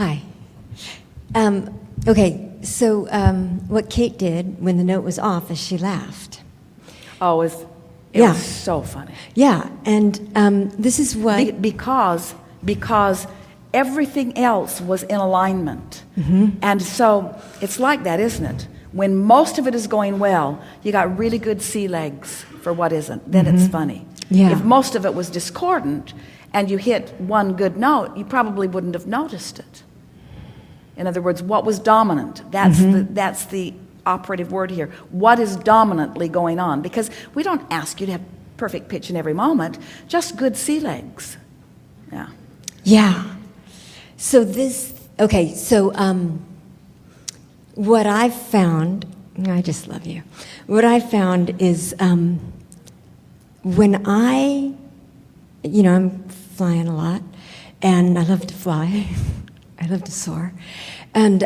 Hi. Okay, so what Kate did when the note was off is she laughed. Oh, it was so funny. Yeah, and this is what... Because everything else was in alignment. Mm-hmm. And so it's like that, isn't it? When most of it is going well, you got really good sea legs for what isn't. Then it's funny. Yeah. If most of it was discordant and you hit one good note, you probably wouldn't have noticed it. In other words, what was dominant? That's the operative word here. What is dominantly going on? Because we don't ask you to have perfect pitch in every moment, just good sea legs. Yeah. Yeah. So what I've found, I just love you. What I found is when I'm flying a lot, and I love to fly. I love to soar. And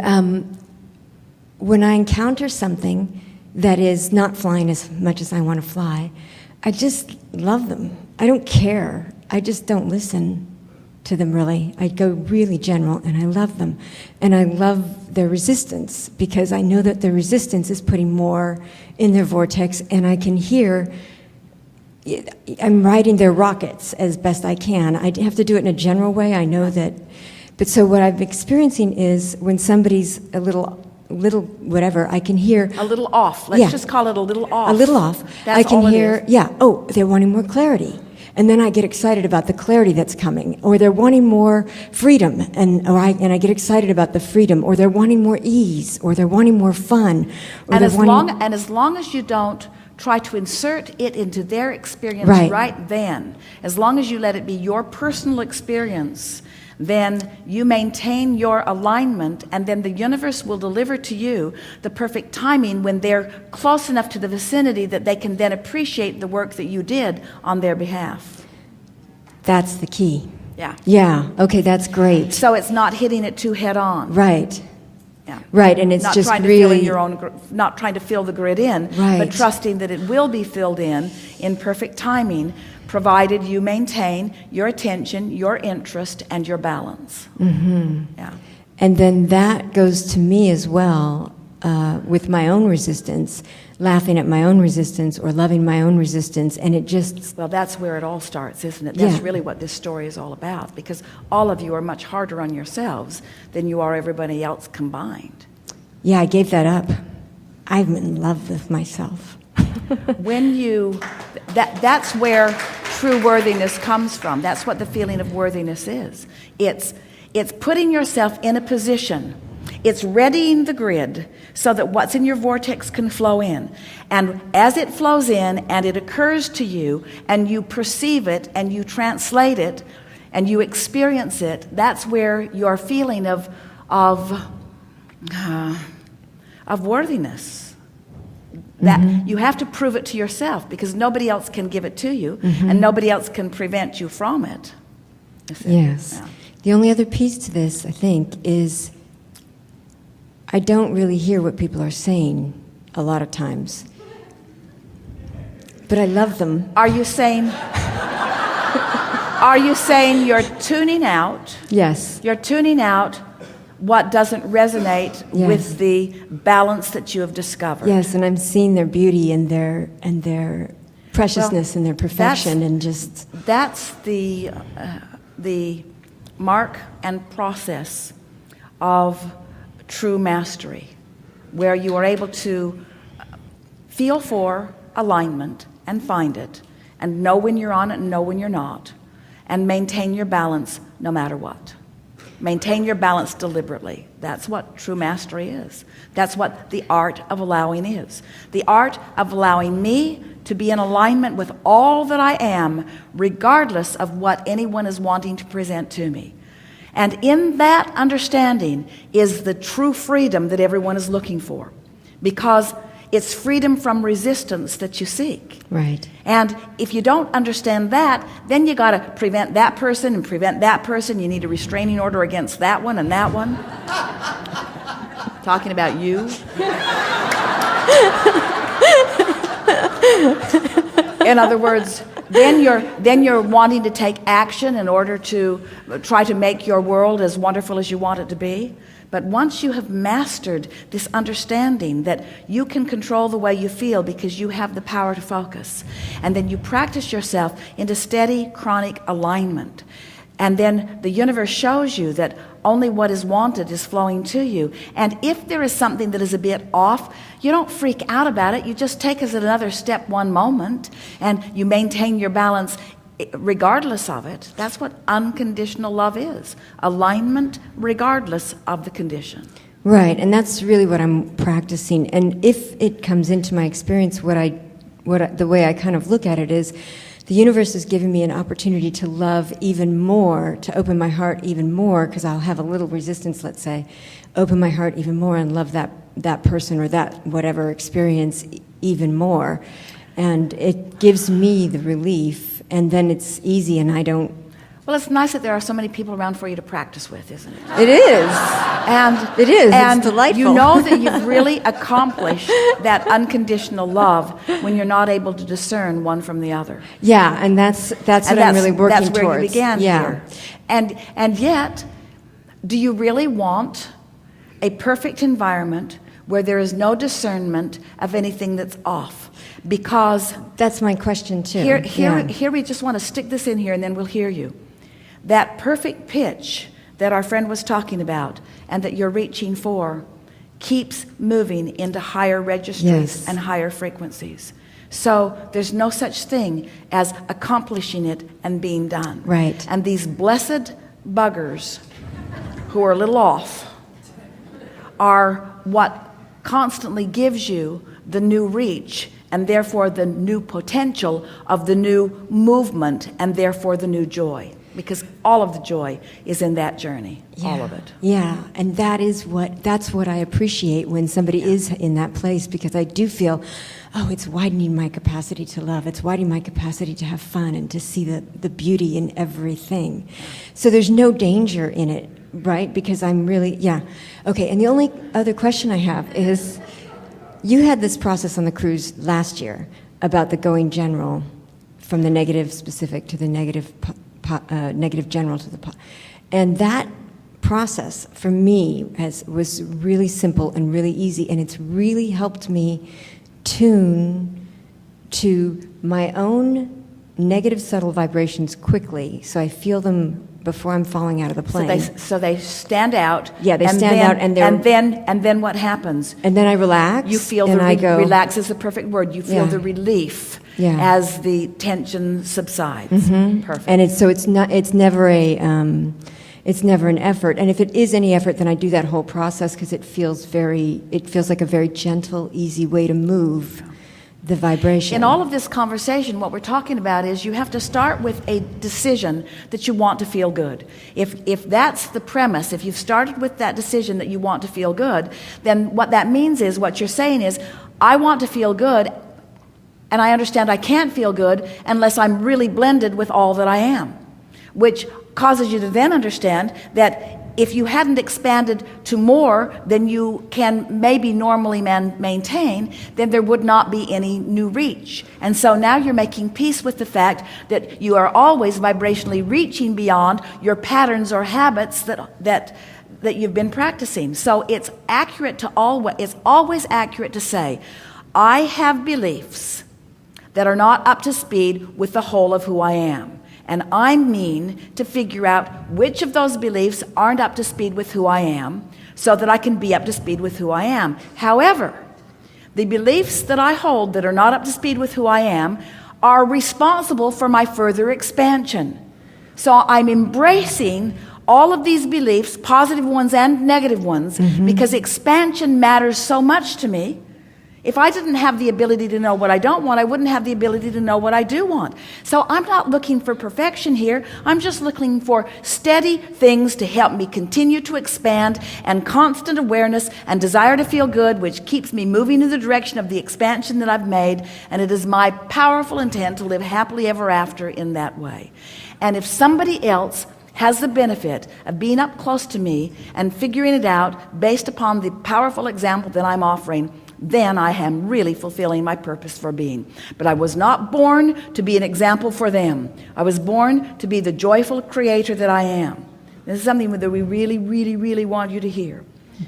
when I encounter something that is not flying as much as I want to fly, I just love them. I don't care. I just don't listen to them, really. I go really general, and I love them. And I love their resistance, because I know that their resistance is putting more in their vortex, and I can hear... I'm riding their rockets as best I can. I have to do it in a general way. I know that... But so what I'm experiencing is when somebody's a little whatever, I can hear... A little off. Let's just call it a little off. A little off. That's I can all it hear, is. yeah, oh, they're wanting more clarity. And then I get excited about the clarity that's coming. Or they're wanting more freedom, and I get excited about the freedom. Or they're wanting more ease, or they're wanting more fun. Or And as long as you don't try to insert it into their experience right then, as long as you let it be your personal experience, then you maintain your alignment, and then the universe will deliver to you the perfect timing when they're close enough to the vicinity that they can then appreciate the work that you did on their behalf. That's the key. Yeah. Yeah, okay, that's great. So it's not hitting it too head on. Right. Yeah. Right, and it's not just trying to really... not trying to fill the grid in, Right. but trusting that it will be filled in perfect timing, provided you maintain your attention, your interest, and your balance. Mm-hmm. Yeah. And then that goes to me as well, with my own resistance, laughing at my own resistance or loving my own resistance, and it just... Well, that's where it all starts, isn't it? That's Yeah. really what this story is all about, because all of you are much harder on yourselves than you are everybody else combined. Yeah, I gave that up. I'm in love with myself. When you... That's where true worthiness comes from. That's what the feeling of worthiness is. It's putting yourself in a position. It's readying the grid so that what's in your vortex can flow in. And as it flows in and it occurs to you and you perceive it and you translate it and you experience it, that's where your feeling of worthiness. That you have to prove it to yourself, because nobody else can give it to you, and nobody else can prevent you from it. Yes. Yeah. The only other piece to this, I think, is I don't really hear what people are saying a lot of times. But I love them. Are you saying you're tuning out? Yes. You're tuning out what doesn't resonate Yes. with the balance that you have discovered. Yes, and I'm seeing their beauty and their preciousness and their perfection, and just... That's the mark and process of true mastery, where you are able to feel for alignment and find it, and know when you're on it and know when you're not, and maintain your balance no matter what. Maintain your balance deliberately. That's what true mastery is. That's what the art of allowing is. The art of allowing me to be in alignment with all that I am, regardless of what anyone is wanting to present to me. And in that understanding is the true freedom that everyone is looking for, because it's freedom from resistance that you seek. Right. And if you don't understand that, then you got to prevent that person and prevent that person. You need a restraining order against that one and that one. Talking about you. In other words, then you're wanting to take action in order to try to make your world as wonderful as you want it to be. But once you have mastered this understanding that you can control the way you feel because you have the power to focus, and then you practice yourself into steady, chronic alignment, and then the universe shows you that only what is wanted is flowing to you. And if there is something that is a bit off, you don't freak out about it. You just take it another step one moment, and you maintain your balance regardless of it. That's what unconditional love is. Alignment regardless of the condition. Right, and that's really what I'm practicing. And if it comes into my experience, the way I kind of look at it is, the universe is giving me an opportunity to love even more, to open my heart even more, because I'll have a little resistance, let's say, open my heart even more and love that person or that whatever experience even more. And it gives me the relief, and then it's easy, and I don't... Well, it's nice that there are so many people around for you to practice with, isn't it? It is. And it is. And it's delightful. You know that you've really accomplished that unconditional love when you're not able to discern one from the other. Yeah, and that's what I'm really working towards. That's where you began here. And yet, do you really want a perfect environment where there is no discernment of anything that's off? Because that's my question too. Here we just want to stick this in here, and then we'll hear you. That perfect pitch that our friend was talking about and that you're reaching for keeps moving into higher registries and higher frequencies. So there's no such thing as accomplishing it and being done. Right. And these blessed buggers who are a little off are what constantly gives you the new reach, and therefore the new potential of the new movement, and therefore the new joy. Because all of the joy is in that journey, all of it. Yeah, and that's what I appreciate when somebody is in that place, because I do feel, oh, it's widening my capacity to love. It's widening my capacity to have fun and to see the beauty in everything. So there's no danger in it, right? Because I'm really, Okay, and the only other question I have is, you had this process on the cruise last year about the going general, from the negative specific to the negative general to the and that process for me was really simple and really easy, and it's really helped me tune to my own negative subtle vibrations quickly, so I feel them before I'm falling out of the plane. So they stand out. Yeah, they stand out, and then what happens? And then I relax. You feel and I go. Relax is the perfect word. You feel the relief as the tension subsides. Mm-hmm. Perfect. And it's never an effort. And if it is any effort, then I do that whole process because it feels like a very gentle, easy way to move the vibration. In all of this conversation, what we're talking about is you have to start with a decision that you want to feel good. If that's the premise, if you've started with that decision that you want to feel good, then what that means is, what you're saying is, I want to feel good, and I understand I can't feel good unless I'm really blended with all that I am, which causes you to then understand that if you hadn't expanded to more than you can maybe normally maintain, then there would not be any new reach. And so now you're making peace with the fact that you are always vibrationally reaching beyond your patterns or habits that you've been practicing. So it's always accurate to say, I have beliefs that are not up to speed with the whole of who I am. And I mean to figure out which of those beliefs aren't up to speed with who I am, so that I can be up to speed with who I am. However, the beliefs that I hold that are not up to speed with who I am are responsible for my further expansion. So I'm embracing all of these beliefs, positive ones and negative ones, because expansion matters so much to me. If I didn't have the ability to know what I don't want, I wouldn't have the ability to know what I do want. So I'm not looking for perfection here. I'm just looking for steady things to help me continue to expand, and constant awareness and desire to feel good, which keeps me moving in the direction of the expansion that I've made. And it is my powerful intent to live happily ever after in that way. And if somebody else has the benefit of being up close to me and figuring it out based upon the powerful example that I'm offering, then I am really fulfilling my purpose for being. But I was not born to be an example for them. I was born to be the joyful creator that I am. This is something that we really, really, really want you to hear,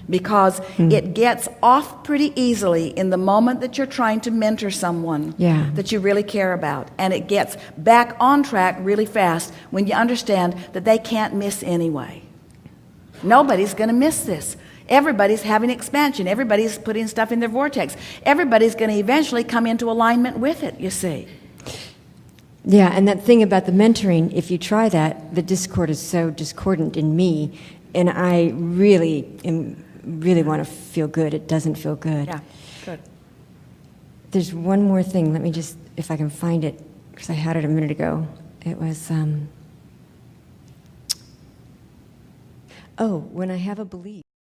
because it gets off pretty easily in the moment that you're trying to mentor someone that you really care about. And it gets back on track really fast when you understand that they can't miss anyway. Nobody's going to miss this. Everybody's having expansion. Everybody's putting stuff in their vortex. Everybody's going to eventually come into alignment with it, you see. Yeah, and that thing about the mentoring, if you try that, the discord is so discordant in me, and I really want to feel good. It doesn't feel good. Yeah, good. There's one more thing. Let me just, if I can find it, because I had it a minute ago. It was, when I have a belief.